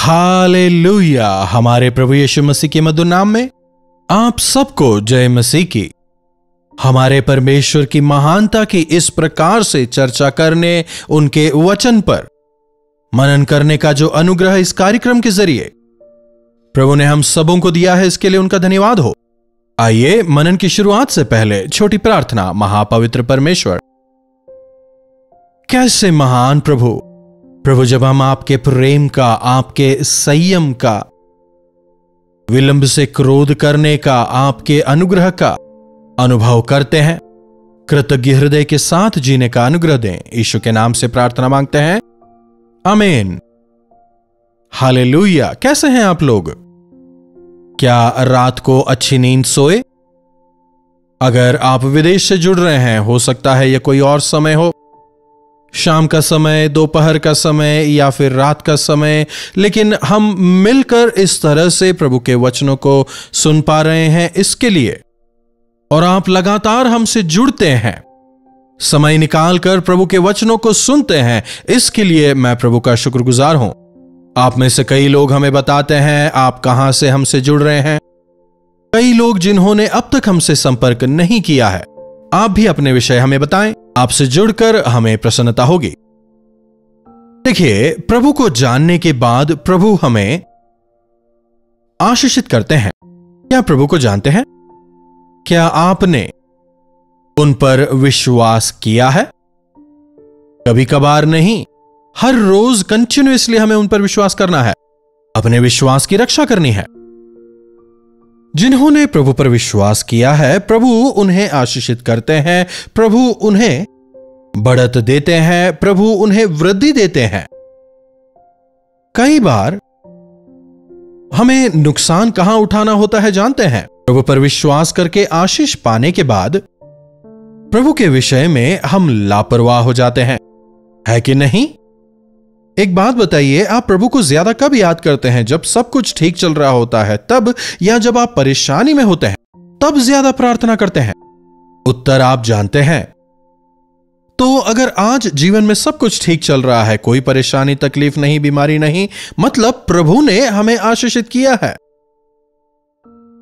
Hallelujah. हमारे प्रभु यीशु मसीह के मधुर नाम में आप सबको जय मसीह की। हमारे परमेश्वर की महानता की इस प्रकार से चर्चा करने, उनके वचन पर मनन करने का जो अनुग्रह इस कार्यक्रम के जरिए प्रभु ने हम सबों को दिया है, इसके लिए उनका धन्यवाद हो। आइए मनन की शुरुआत से पहले छोटी प्रार्थना। महापवित्र परमेश्वर, कैसे महान प्रभु, जब हम आपके प्रेम का, आपके संयम का, विलंब से क्रोध करने का, आपके अनुग्रह का अनुभव करते हैं, कृतज्ञ हृदय के साथ जीने का अनुग्रह दें। यीशु के नाम से प्रार्थना मांगते हैं, आमीन। हालेलुया। कैसे हैं आप लोग? क्या रात को अच्छी नींद सोए? अगर आप विदेश से जुड़ रहे हैं, हो सकता है यह कोई और समय हो, शाम का समय, दोपहर का समय या फिर रात का समय, लेकिन हम मिलकर इस तरह से प्रभु के वचनों को सुन पा रहे हैं, इसके लिए, और आप लगातार हमसे जुड़ते हैं, समय निकालकर प्रभु के वचनों को सुनते हैं, इसके लिए मैं प्रभु का शुक्रगुजार हूं। आप में से कई लोग हमें बताते हैं आप कहां से हमसे जुड़ रहे हैं। कई लोग जिन्होंने अब तक हमसे संपर्क नहीं किया है, आप भी अपने विषय हमें बताएं। आपसे जुड़कर हमें प्रसन्नता होगी। देखिए, प्रभु को जानने के बाद प्रभु हमें आशीषित करते हैं। क्या प्रभु को जानते हैं? क्या आपने उन पर विश्वास किया है? कभी कभार नहीं, हर रोज कंटिन्यूअसली हमें उन पर विश्वास करना है, अपने विश्वास की रक्षा करनी है। जिन्होंने प्रभु पर विश्वास किया है, प्रभु उन्हें आशीषित करते हैं, प्रभु उन्हें बढ़त देते हैं, प्रभु उन्हें वृद्धि देते हैं। कई बार हमें नुकसान कहां उठाना होता है जानते हैं? प्रभु पर विश्वास करके आशीष पाने के बाद प्रभु के विषय में हम लापरवाह हो जाते हैं, है कि नहीं? एक बात बताइए, आप प्रभु को ज्यादा कब याद करते हैं? जब सब कुछ ठीक चल रहा होता है तब, या जब आप परेशानी में होते हैं तब ज्यादा प्रार्थना करते हैं? उत्तर आप जानते हैं। तो अगर आज जीवन में सब कुछ ठीक चल रहा है, कोई परेशानी, तकलीफ नहीं, बीमारी नहीं, मतलब प्रभु ने हमें आशीषित किया है।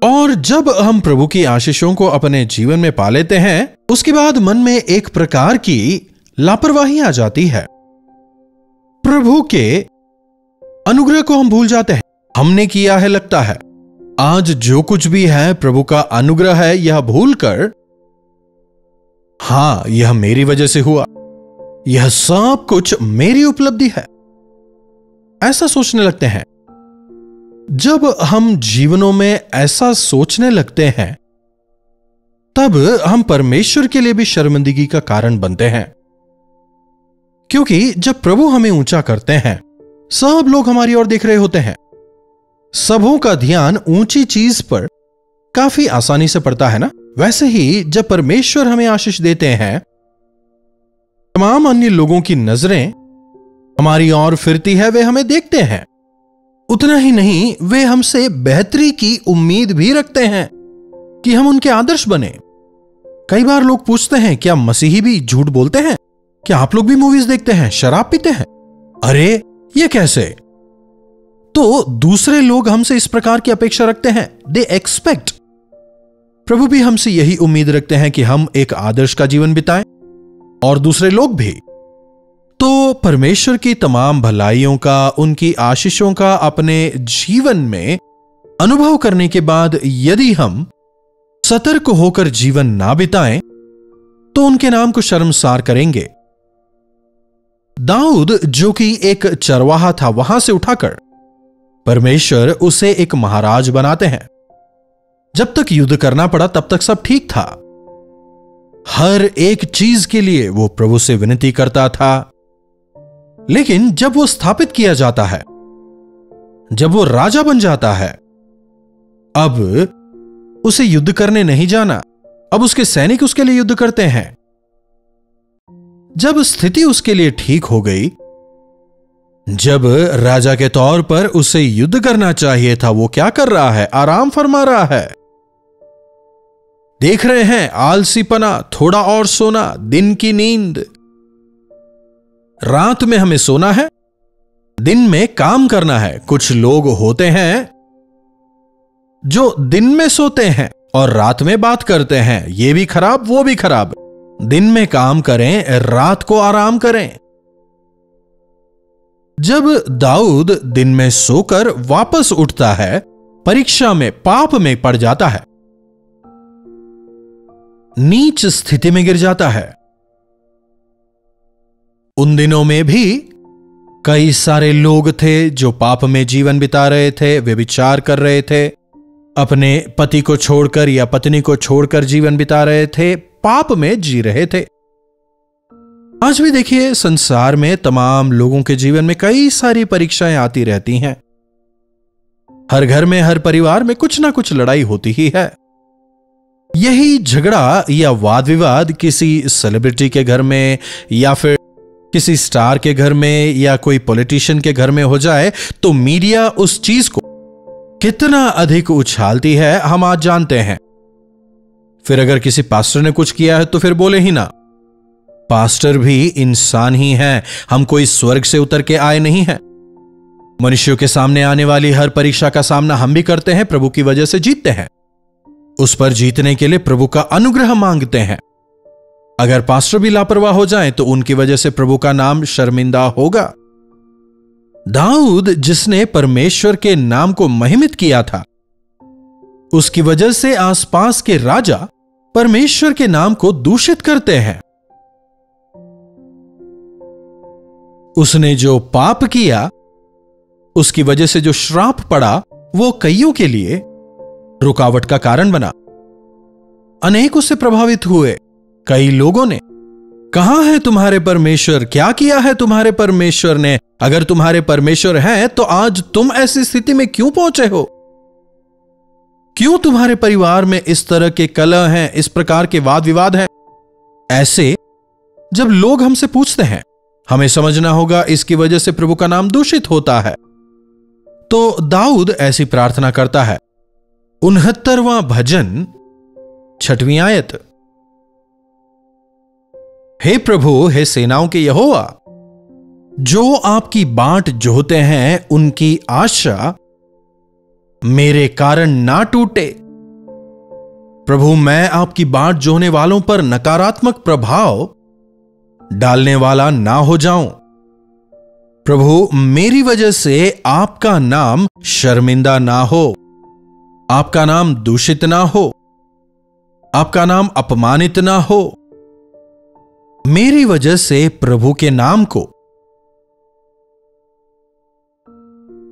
और जब हम प्रभु की आशीषों को अपने जीवन में पा लेते हैं, उसके बाद मन में एक प्रकार की लापरवाही आ जाती है। प्रभु के अनुग्रह को हम भूल जाते हैं। हमने किया है लगता है। आज जो कुछ भी है प्रभु का अनुग्रह है, यह भूलकर, हां, यह मेरी वजह से हुआ, यह सब कुछ मेरी उपलब्धि है, ऐसा सोचने लगते हैं। जब हम जीवनों में ऐसा सोचने लगते हैं, तब हम परमेश्वर के लिए भी शर्मिंदगी का कारण बनते हैं। क्योंकि जब प्रभु हमें ऊंचा करते हैं, सब लोग हमारी ओर देख रहे होते हैं, सबों का ध्यान ऊंची चीज पर काफी आसानी से पड़ता है ना। वैसे ही जब परमेश्वर हमें आशीष देते हैं, तमाम अन्य लोगों की नजरें हमारी ओर फिरती है, वे हमें देखते हैं। उतना ही नहीं, वे हमसे बेहतरी की उम्मीद भी रखते हैं कि हम उनके आदर्श बने। कई बार लोग पूछते हैं, क्या मसीही भी झूठ बोलते हैं? क्या आप लोग भी मूवीज देखते हैं, शराब पीते हैं? अरे ये कैसे? तो दूसरे लोग हमसे इस प्रकार की अपेक्षा रखते हैं, दे एक्सपेक्ट। प्रभु भी हमसे यही उम्मीद रखते हैं कि हम एक आदर्श का जीवन बिताएं, और दूसरे लोग भी। तो परमेश्वर की तमाम भलाइयों का, उनकी आशीषों का अपने जीवन में अनुभव करने के बाद यदि हम सतर्क होकर जीवन ना बिताएं, तो उनके नाम को शर्मसार करेंगे। दाऊद, जो कि एक चरवाहा था, वहां से उठाकर परमेश्वर उसे एक महाराज बनाते हैं। जब तक युद्ध करना पड़ा तब तक सब ठीक था। हर एक चीज के लिए वो प्रभु से विनती करता था। लेकिन जब वो स्थापित किया जाता है, जब वो राजा बन जाता है, अब उसे युद्ध करने नहीं जाना, अब उसके सैनिक उसके लिए युद्ध करते हैं। जब स्थिति उसके लिए ठीक हो गई, जब राजा के तौर पर उसे युद्ध करना चाहिए था, वो क्या कर रहा है? आराम फरमा रहा है। देख रहे हैं, आलसीपना, थोड़ा और सोना, दिन की नींद। रात में हमें सोना है, दिन में काम करना है। कुछ लोग होते हैं जो दिन में सोते हैं और रात में बात करते हैं। ये भी खराब, वो भी खराब। दिन में काम करें, रात को आराम करें। जब दाऊद दिन में सोकर वापस उठता है, परीक्षा में पाप में पड़ जाता है, नीच स्थिति में गिर जाता है। उन दिनों में भी कई सारे लोग थे जो पाप में जीवन बिता रहे थे, व्यभिचार कर रहे थे, अपने पति को छोड़कर या पत्नी को छोड़कर जीवन बिता रहे थे, पाप में जी रहे थे। आज भी देखिए, संसार में तमाम लोगों के जीवन में कई सारी परीक्षाएं आती रहती हैं। हर घर में, हर परिवार में कुछ ना कुछ लड़ाई होती ही है। यही झगड़ा या वाद विवाद किसी सेलिब्रिटी के घर में या फिर किसी स्टार के घर में या कोई पॉलिटिशियन के घर में हो जाए तो मीडिया उस चीज को कितना अधिक उछालती है, हम आज जानते हैं। फिर अगर किसी पास्टर ने कुछ किया है तो फिर बोले ही ना। पास्टर भी इंसान ही हैं, हम कोई स्वर्ग से उतर के आए नहीं हैं। मनुष्यों के सामने आने वाली हर परीक्षा का सामना हम भी करते हैं, प्रभु की वजह से जीतते हैं। उस पर जीतने के लिए प्रभु का अनुग्रह मांगते हैं। अगर पास्टर भी लापरवाह हो जाएं तो उनकी वजह से प्रभु का नाम शर्मिंदा होगा। दाऊद, जिसने परमेश्वर के नाम को महिमित किया था, उसकी वजह से आसपास के राजा परमेश्वर के नाम को दूषित करते हैं। उसने जो पाप किया, उसकी वजह से जो श्राप पड़ा, वो कईयों के लिए रुकावट का कारण बना। अनेक उससे प्रभावित हुए। कई लोगों ने, कहां है तुम्हारे परमेश्वर, क्या किया है तुम्हारे परमेश्वर ने? अगर तुम्हारे परमेश्वर हैं तो आज तुम ऐसी स्थिति में क्यों पहुंचे हो? क्यों तुम्हारे परिवार में इस तरह के कलह हैं, इस प्रकार के वाद विवाद हैं? ऐसे जब लोग हमसे पूछते हैं, हमें समझना होगा इसकी वजह से प्रभु का नाम दूषित होता है। तो दाऊद ऐसी प्रार्थना करता है। 69वां भजन, 6वीं आयत। हे प्रभु, हे सेनाओं के यहोवा, जो आपकी बाट जोहते हैं उनकी आशा मेरे कारण ना टूटे। प्रभु, मैं आपकी बाट जोहने वालों पर नकारात्मक प्रभाव डालने वाला ना हो जाऊं। प्रभु, मेरी वजह से आपका नाम शर्मिंदा ना हो, आपका नाम दूषित ना हो, आपका नाम अपमानित ना हो। मेरी वजह से प्रभु के नाम को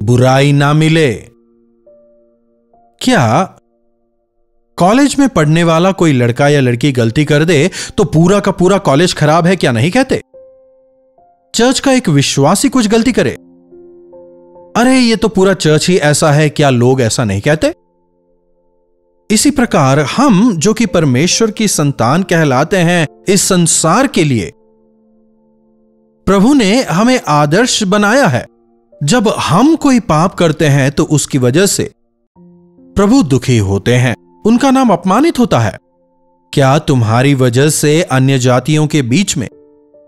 बुराई ना मिले। क्या कॉलेज में पढ़ने वाला कोई लड़का या लड़की गलती कर दे तो पूरा का पूरा कॉलेज खराब है, क्या नहीं कहते? चर्च का एक विश्वासी कुछ गलती करे, अरे ये तो पूरा चर्च ही ऐसा है, क्या लोग ऐसा नहीं कहते? इसी प्रकार हम जो कि परमेश्वर की संतान कहलाते हैं, इस संसार के लिए प्रभु ने हमें आदर्श बनाया है। जब हम कोई पाप करते हैं तो उसकी वजह से प्रभु दुखी होते हैं, उनका नाम अपमानित होता है। क्या तुम्हारी वजह से अन्य जातियों के बीच में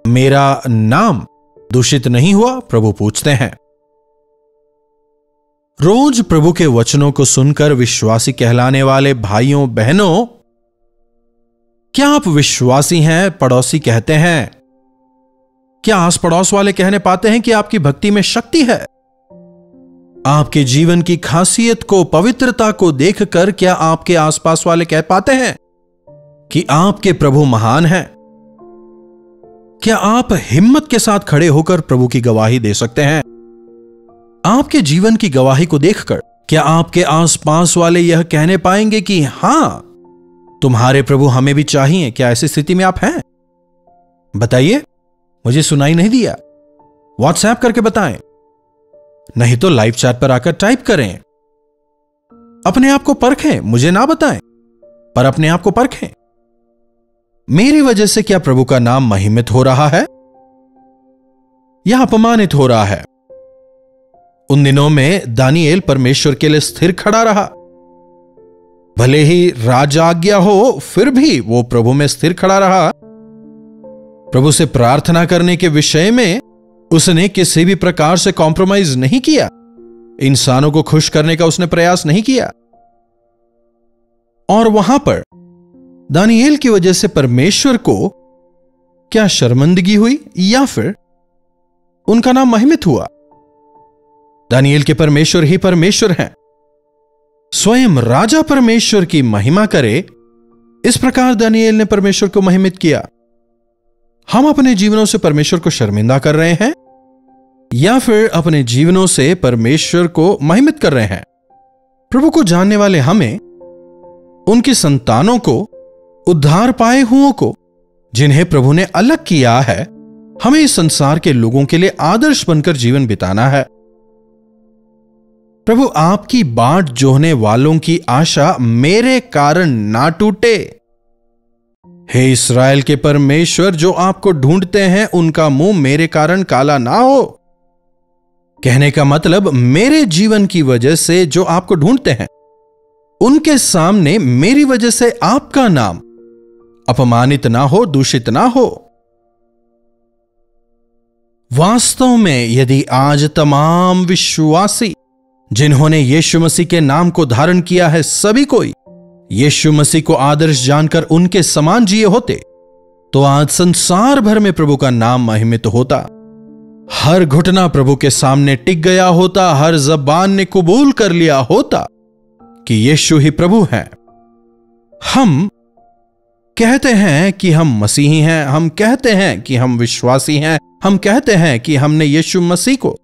मेरा नाम दूषित नहीं हुआ? प्रभु पूछते हैं। रोज प्रभु के वचनों को सुनकर विश्वासी कहलाने वाले भाइयों बहनों, क्या आप विश्वासी हैं? पड़ोसी कहते हैं। क्या आस पड़ोस वाले कहने पाते हैं कि आपकी भक्ति में शक्ति है? आपके जीवन की खासियत को, पवित्रता को देखकर क्या आपके आसपास वाले कह पाते हैं कि आपके प्रभु महान हैं? क्या आप हिम्मत के साथ खड़े होकर प्रभु की गवाही दे सकते हैं? आपके जीवन की गवाही को देखकर क्या आपके आसपास वाले यह कहने पाएंगे कि हां, तुम्हारे प्रभु हमें भी चाहिए? क्या ऐसी स्थिति में आप हैं? बताइए, मुझे सुनाई नहीं दिया। व्हाट्सएप करके बताएं, नहीं तो लाइव चैट पर आकर टाइप करें। अपने आप को परखें, मुझे ना बताएं, पर अपने आप को परखें। मेरी वजह से क्या प्रभु का नाम महिमित हो रहा है या अपमानित हो रहा है? उन दिनों में दानिएल परमेश्वर के लिए स्थिर खड़ा रहा। भले ही राज आज्ञा हो, फिर भी वो प्रभु में स्थिर खड़ा रहा। प्रभु से प्रार्थना करने के विषय में उसने किसी भी प्रकार से कॉम्प्रोमाइज नहीं किया। इंसानों को खुश करने का उसने प्रयास नहीं किया। और वहां पर दानियेल की वजह से परमेश्वर को क्या शर्मिंदगी हुई या फिर उनका नाम महिमित हुआ? दानियेल के परमेश्वर ही परमेश्वर हैं। स्वयं राजा परमेश्वर की महिमा करे, इस प्रकार दानियेल ने परमेश्वर को महिमित किया। हम अपने जीवनों से परमेश्वर को शर्मिंदा कर रहे हैं या फिर अपने जीवनों से परमेश्वर को महिमित कर रहे हैं? प्रभु को जानने वाले हमें, उनकी संतानों को, उद्धार पाए हुओं को, जिन्हें प्रभु ने अलग किया है, हमें इस संसार के लोगों के लिए आदर्श बनकर जीवन बिताना है। प्रभु आपकी बाट जोहने वालों की आशा मेरे कारण ना टूटे। हे इस्राएल के परमेश्वर, जो आपको ढूंढते हैं उनका मुंह मेरे कारण काला ना हो। कहने का मतलब, मेरे जीवन की वजह से जो आपको ढूंढते हैं उनके सामने मेरी वजह से आपका नाम अपमानित ना हो, दूषित ना हो। वास्तव में यदि आज तमाम विश्वासी जिन्होंने यीशु मसीह के नाम को धारण किया है, सभी कोई यीशु मसीह को आदर्श जानकर उनके समान जिए होते, तो आज संसार भर में प्रभु का नाम महिमित होता। हर घुटना प्रभु के सामने टिक गया होता, हर जबान ने कबूल कर लिया होता कि यीशु ही प्रभु हैं। हम कहते हैं कि हम मसीही हैं, हम कहते हैं कि हम विश्वासी हैं, हम कहते हैं कि हमने यीशु मसीह को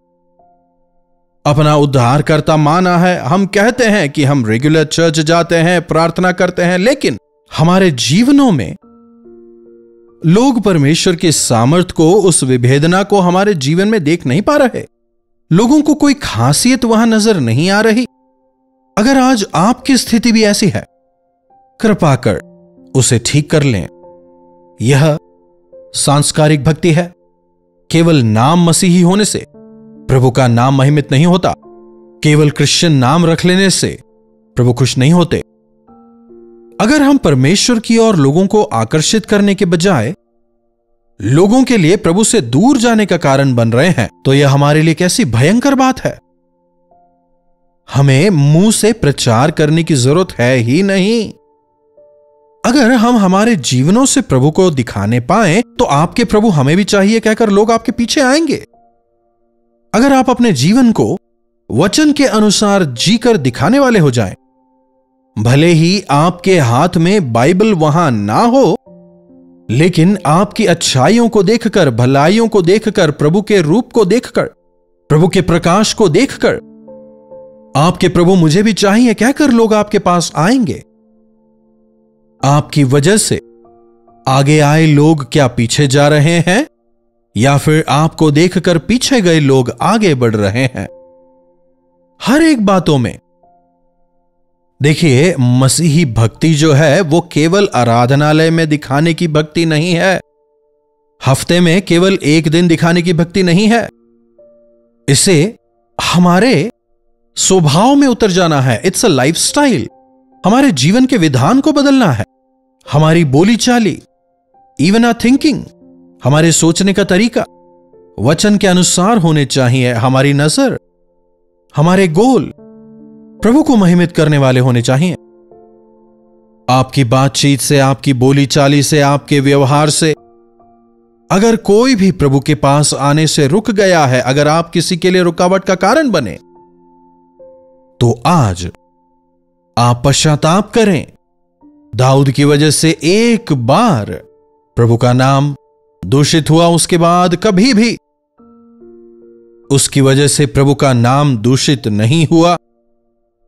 अपना उद्धारकर्ता माना है, हम कहते हैं कि हम रेगुलर चर्च जाते हैं, प्रार्थना करते हैं, लेकिन हमारे जीवनों में लोग परमेश्वर की सामर्थ को, उस विभेदना को हमारे जीवन में देख नहीं पा रहे। लोगों को कोई खासियत वहां नजर नहीं आ रही। अगर आज आपकी स्थिति भी ऐसी है, कृपा कर उसे ठीक कर लें। यह सांस्कारिक भक्ति है। केवल नाम मसीही होने से प्रभु का नाम महिमित नहीं होता। केवल क्रिश्चियन नाम रख लेने से प्रभु खुश नहीं होते। अगर हम परमेश्वर की ओर लोगों को आकर्षित करने के बजाय लोगों के लिए प्रभु से दूर जाने का कारण बन रहे हैं, तो यह हमारे लिए कैसी भयंकर बात है। हमें मुंह से प्रचार करने की जरूरत है ही नहीं। अगर हम हमारे जीवनों से प्रभु को दिखाने पाएं, तो आपके प्रभु हमें भी चाहिए कहकर लोग आपके पीछे आएंगे। अगर आप अपने जीवन को वचन के अनुसार जीकर दिखाने वाले हो जाएं, भले ही आपके हाथ में बाइबल वहां ना हो, लेकिन आपकी अच्छाइयों को देखकर, भलाइयों को देखकर, प्रभु के रूप को देखकर, प्रभु के प्रकाश को देखकर, आपके प्रभु मुझे भी चाहिए कहकर लोग आपके पास आएंगे। आपकी वजह से आगे आए लोग क्या पीछे जा रहे हैं, या फिर आपको देखकर पीछे गए लोग आगे बढ़ रहे हैं? हर एक बातों में देखिए, मसीही भक्ति जो है वो केवल आराधनालय में दिखाने की भक्ति नहीं है, हफ्ते में केवल एक दिन दिखाने की भक्ति नहीं है। इसे हमारे स्वभाव में उतर जाना है। It's a lifestyle. हमारे जीवन के विधान को बदलना है। हमारी बोली चाली, इवन आवर थिंकिंग, हमारे सोचने का तरीका वचन के अनुसार होने चाहिए। हमारी नजर, हमारे गोल प्रभु को महिमित करने वाले होने चाहिए। आपकी बातचीत से, आपकी बोली चाली से, आपके व्यवहार से अगर कोई भी प्रभु के पास आने से रुक गया है, अगर आप किसी के लिए रुकावट का कारण बने, तो आज आप पश्चाताप करें। दाऊद की वजह से एक बार प्रभु का नाम दूषित हुआ, उसके बाद कभी भी उसकी वजह से प्रभु का नाम दूषित नहीं हुआ।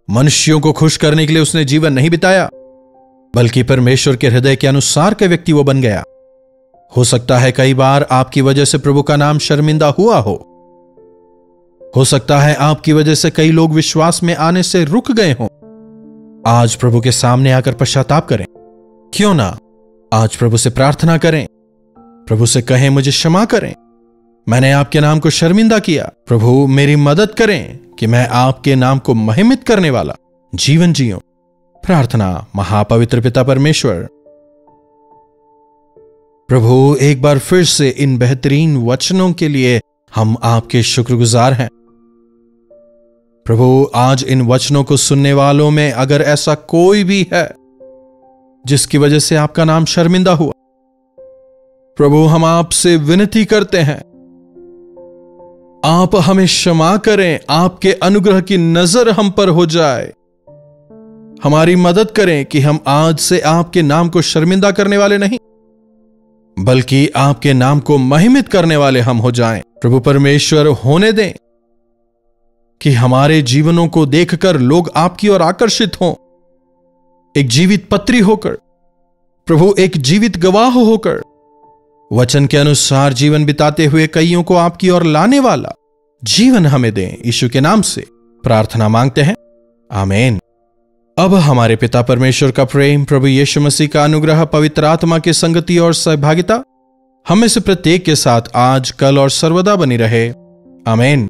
मनुष्यों को खुश करने के लिए उसने जीवन नहीं बिताया, बल्कि परमेश्वर के हृदय के अनुसार का व्यक्ति वो बन गया। हो सकता है कई बार आपकी वजह से प्रभु का नाम शर्मिंदा हुआ हो सकता है आपकी वजह से कई लोग विश्वास में आने से रुक गए हों। आज प्रभु के सामने आकर पश्चाताप करें। क्यों ना आज प्रभु से प्रार्थना करें, प्रभु से कहें मुझे क्षमा करें, मैंने आपके नाम को शर्मिंदा किया। प्रभु मेरी मदद करें कि मैं आपके नाम को महिमित करने वाला जीवन जियूं। प्रार्थना। महापवित्र पिता परमेश्वर, प्रभु एक बार फिर से इन बेहतरीन वचनों के लिए हम आपके शुक्रगुजार हैं। प्रभु, आज इन वचनों को सुनने वालों में अगर ऐसा कोई भी है जिसकी वजह से आपका नाम शर्मिंदा हुआ, प्रभु हम आपसे विनती करते हैं, आप हमें क्षमा करें, आपके अनुग्रह की नजर हम पर हो जाए, हमारी मदद करें कि हम आज से आपके नाम को शर्मिंदा करने वाले नहीं बल्कि आपके नाम को महिमित करने वाले हम हो जाएं। प्रभु परमेश्वर, होने दें कि हमारे जीवनों को देखकर लोग आपकी ओर आकर्षित हों, एक जीवित पत्री होकर, प्रभु एक जीवित गवाह होकर, वचन के अनुसार जीवन बिताते हुए कईयों को आपकी ओर लाने वाला जीवन हमें दें। यीशु के नाम से प्रार्थना मांगते हैं, आमीन। अब हमारे पिता परमेश्वर का प्रेम, प्रभु यीशु मसीह का अनुग्रह, पवित्र आत्मा की संगति और सहभागिता हम में से प्रत्येक के साथ आज, कल और सर्वदा बनी रहे, आमीन।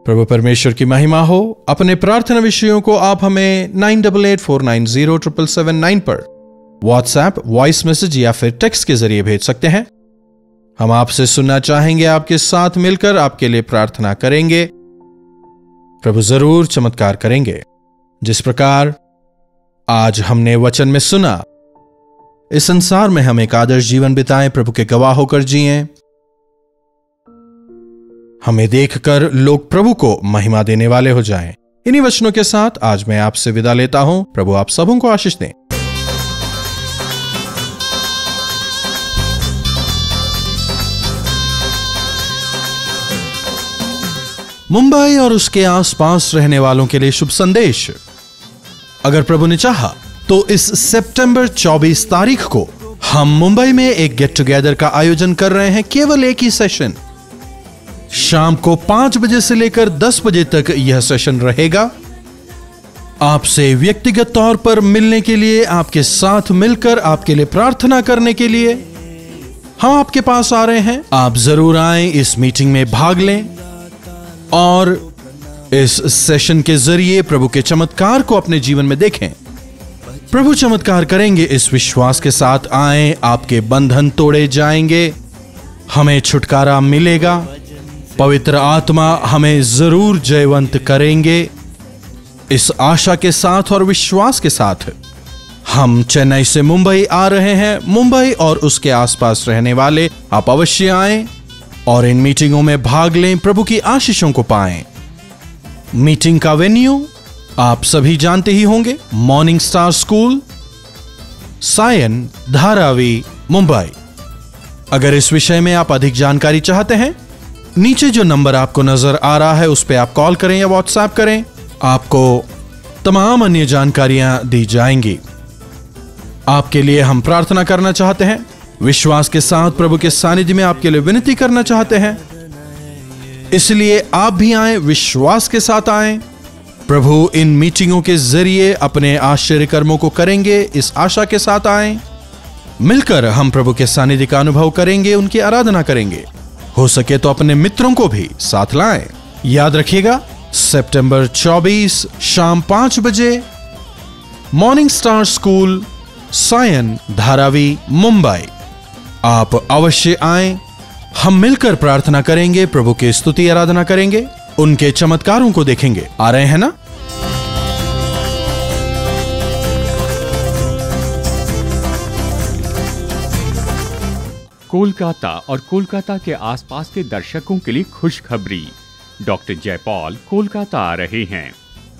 प्रभु परमेश्वर की महिमा हो। अपने प्रार्थना विषयों को आप हमें 9884907779 पर व्हाट्सएप, वॉइस मैसेज या फिर टेक्स्ट के जरिए भेज सकते हैं। हम आपसे सुनना चाहेंगे, आपके साथ मिलकर आपके लिए प्रार्थना करेंगे। प्रभु जरूर चमत्कार करेंगे। जिस प्रकार आज हमने वचन में सुना, इस संसार में हम एक आदर्श जीवन बिताएं, प्रभु के गवाह होकर जिएं। हमें देखकर लोग प्रभु को महिमा देने वाले हो जाएं। इन्हीं वचनों के साथ आज मैं आपसे विदा लेता हूं। प्रभु आप सबों को आशीष दें। मुंबई और उसके आसपास रहने वालों के लिए शुभ संदेश। अगर प्रभु ने चाहा तो इस सितंबर 24 तारीख को हम मुंबई में एक गेट टुगेदर का आयोजन कर रहे हैं। केवल एक ही सेशन, शाम को 5 बजे से लेकर 10 बजे तक यह सेशन रहेगा। आपसे व्यक्तिगत तौर पर मिलने के लिए, आपके साथ मिलकर आपके लिए प्रार्थना करने के लिए हम आपके पास आ रहे हैं। आप जरूर आएं, इस मीटिंग में भाग लें और इस सेशन के जरिए प्रभु के चमत्कार को अपने जीवन में देखें। प्रभु चमत्कार करेंगे, इस विश्वास के साथ आएं, आपके बंधन तोड़े जाएंगे, हमें छुटकारा मिलेगा, पवित्र आत्मा हमें जरूर जयवंत करेंगे। इस आशा के साथ और विश्वास के साथ हम चेन्नई से मुंबई आ रहे हैं। मुंबई और उसके आसपास रहने वाले आप अवश्य आएं और इन मीटिंगों में भाग लें, प्रभु की आशीषों को पाएं। मीटिंग का वेन्यू आप सभी जानते ही होंगे, morning star school, Sion, Dharavi, Mumbai. अगर इस विषय में आप अधिक जानकारी चाहते हैं, नीचे जो नंबर आपको नजर आ रहा है उस पर आप कॉल करें या व्हाट्सएप करें, आपको तमाम अन्य जानकारियां दी जाएंगी। आपके लिए हम प्रार्थना करना चाहते हैं, विश्वास के साथ प्रभु के सानिध्य में आपके लिए विनती करना चाहते हैं। इसलिए आप भी आएं, विश्वास के साथ आएं। प्रभु इन मीटिंगों के जरिए अपने आश्चर्य कर्मों को करेंगे, इस आशा के साथ आएं। मिलकर हम प्रभु के सानिध्य का अनुभव करेंगे, उनकी आराधना करेंगे। हो सके तो अपने मित्रों को भी साथ लाएं। याद रखिएगा, सितंबर 24 शाम 5 बजे, morning star school, Sion, Dharavi, Mumbai. आप अवश्य आएं, हम मिलकर प्रार्थना करेंगे, प्रभु की स्तुति आराधना करेंगे, उनके चमत्कारों को देखेंगे। आ रहे हैं ना? कोलकाता और कोलकाता के आसपास के दर्शकों के लिए खुशखबरी। डॉक्टर जयपॉल कोलकाता आ रहे हैं।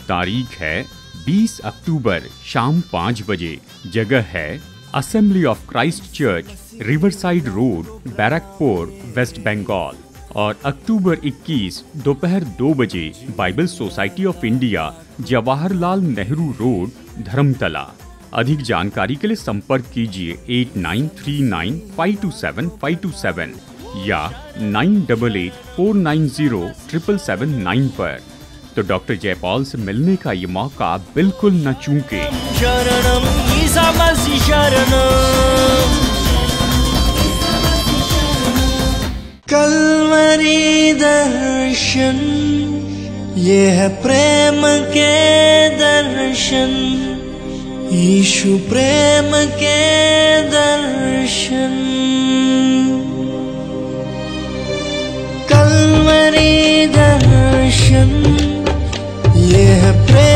तारीख है 20 अक्टूबर शाम 5 बजे। जगह है assembly of Christ church, riverside road, Barrackpore, west Bengal. और अक्टूबर 21 दोपहर 2 बजे Bible society of India, Jawaharlal Nehru road, Dharmatala. अधिक जानकारी के लिए संपर्क कीजिए 8939527527 या 9884907779 पर। तो डॉक्टर जयपॉल से मिलने का ये मौका बिल्कुल न चूकें। शरणम ईसा मसीह शरणम। कलवरी दर्शन, ये है प्रेम के दर्शन, यीशु प्रेम के दर्शन। दर्शन ये है प्रेम